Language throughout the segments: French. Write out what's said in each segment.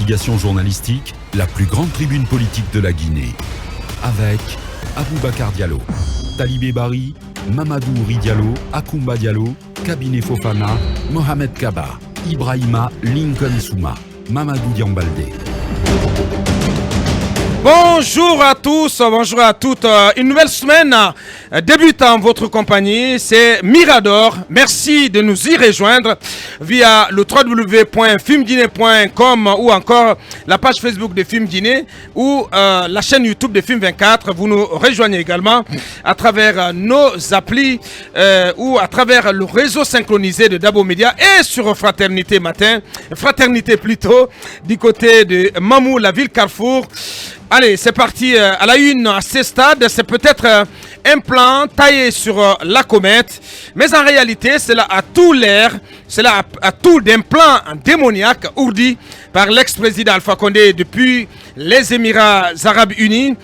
d'investigation journalistique, la plus grande tribune politique de la Guinée. Avec Aboubacar Diallo, Talibé Bari, Mamadou Ouri Diallo, Akoumba Diallo, Kabinet Fofana, Mohamed Kaba, Ibrahima Lincoln Souma, Mamadou Diambalde. Bonjour à tous, bonjour à toutes. Une nouvelle semaine débute en votre compagnie, c'est Mirador. Merci de nous y rejoindre via le www.filmguinée.com ou encore la page Facebook de Film Guinée ou la chaîne YouTube de Film 24. Vous nous rejoignez également à travers nos applis ou à travers le réseau synchronisé de Dabo Média et sur Fraternité Matin, Fraternité plutôt, du côté de Mamou, la ville Carrefour. Allez, c'est parti à la une à ce stade. C'est peut-être un plan taillé sur la comète, mais en réalité, c'est là à tout l'air, c'est là à tout d'un plan démoniaque ourdi par l'ex-président Alpha Condé depuis les Émirats Arabes Unis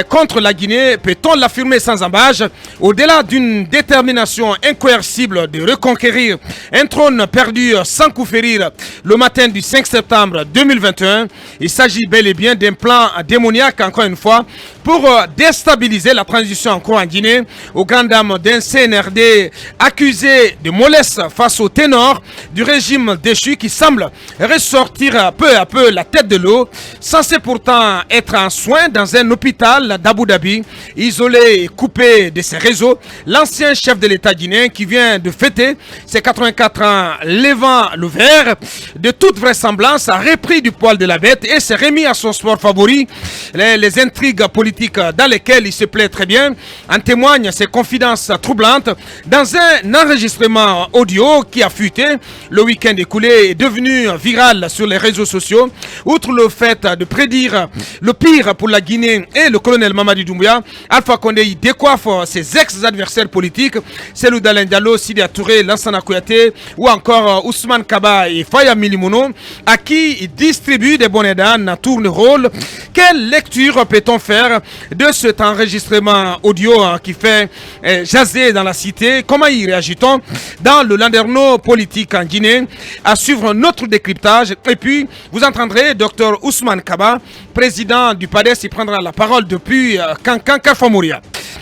contre la Guinée. Peut-on l'affirmer sans embâche? Au-delà d'une détermination incoercible de reconquérir un trône perdu sans coup férir le matin du 5 septembre 2021, il s'agit bel et bien d'un plan démoniaque, encore une fois, pour déstabiliser la transition en cours en Guinée, aux grandes dames d'un CNRD accusé de mollesse face au ténor du régime déchu qui semble ressortir peu à peu la tête de l'eau, censé pourtant être en soins dans un hôpital d'Abu Dhabi, isolé et coupé de ses réseaux. L'ancien chef de l'État guinéen qui vient de fêter ses 84 ans, levant le verre, de toute vraisemblance a repris du poil de la bête et s'est remis à son sport favori, les intrigues politiques dans lesquelles il se plaît très bien. En témoignent ses confidences troublantes dans un enregistrement audio qui a fuité le week-end écoulé et devenu viral sur les réseaux sociaux. Outre le fait de prédire le pire pour la Guinée et le colonel Mamadi Doumbouya, Alpha Condé y décoiffe ses ex-adversaires politiques, Cellou Dalein Diallo, Sidia Touré, Lansana Kouyaté ou encore Ousmane Kaba et Faya Milimono, à qui il distribue des bonnets d'âne à tourne-rôle. Quelle lecture peut-on faire de cet enregistrement audio qui fait jaser dans la cité? Comment y réagit-on dans le landerneau politique en Guinée? À suivre notre décryptage. Et puis, vous entendrez Dr Ousmane Kaba, président du PADES, il prendra la parole depuis Kankan Kafamouria.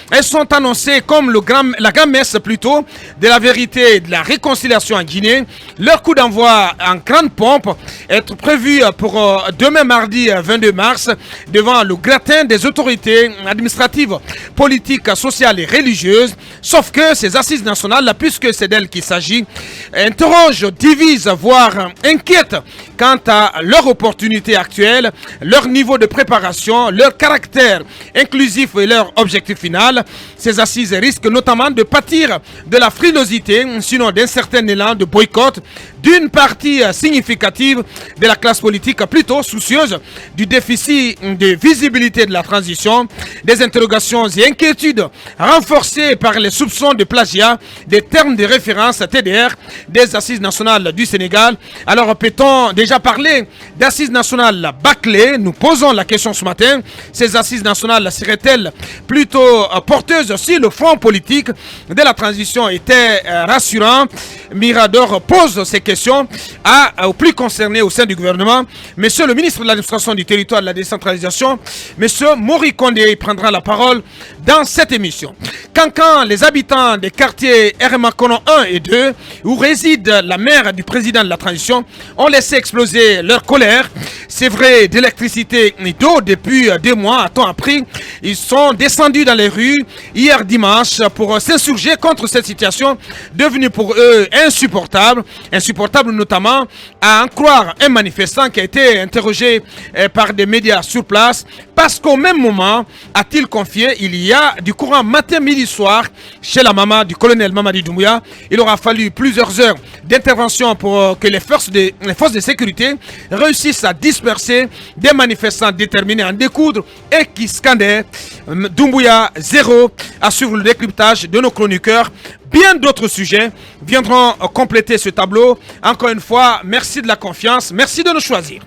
Elles sont annoncées comme la grand-messe plutôt de la vérité et de la réconciliation en Guinée. Leur coup d'envoi en grande pompe est prévu pour demain mardi 22 mars devant le gratin des autorités administratives, politiques, sociales et religieuses. Sauf que ces assises nationales, puisque c'est d'elles qu'il s'agit, interrogent, divisent, voire inquiètent quant à leur opportunité actuelle, leur niveau de préparation, leur caractère inclusif et leur objectif final. Ces assises risquent notamment de pâtir de la frilosité, sinon d'un certain élan de boycott d'une partie significative de la classe politique plutôt soucieuse du déficit de visibilité de la transition, des interrogations et inquiétudes renforcées par les soupçons de plagiat des termes de référence TDR des assises nationales du Sénégal. Alors peut-on déjà parler d'assises nationales bâclées? Nous posons la question ce matin. Ces assises nationales seraient-elles plutôt porteuses si le front politique de la transition était rassurant? Mirador pose ces questions aux plus concernés au sein du gouvernement. Monsieur le ministre de l'administration du territoire et de la décentralisation, monsieur Mori Condé, prendra la parole dans cette émission. Quand les habitants des quartiers Ermakono 1 et 2, où réside la mère du président de la transition, ont laissé exploser leur colère. C'est vrai, d'électricité et d'eau depuis 2 mois, a-t-on appris. Ils sont descendus dans les rues hier dimanche pour s'insurger contre cette situation devenue pour eux insupportable. Insupportable notamment à en croire un manifestant qui a été interrogé par des médias sur place, parce qu'au même moment, a-t-il confié, il y a du courant matin, midi, soir chez la maman du colonel Mamadi Doumbouya. Il aura fallu plusieurs heures d'intervention pour que les forces de sécurité réussissent à disperser des manifestants déterminés à en découdre et qui scandaient Doumbouya zéro. À suivre le décryptage de nos chroniqueurs. Bien d'autres sujets viendront compléter ce tableau. Encore une fois, merci de la confiance, merci de nous choisir.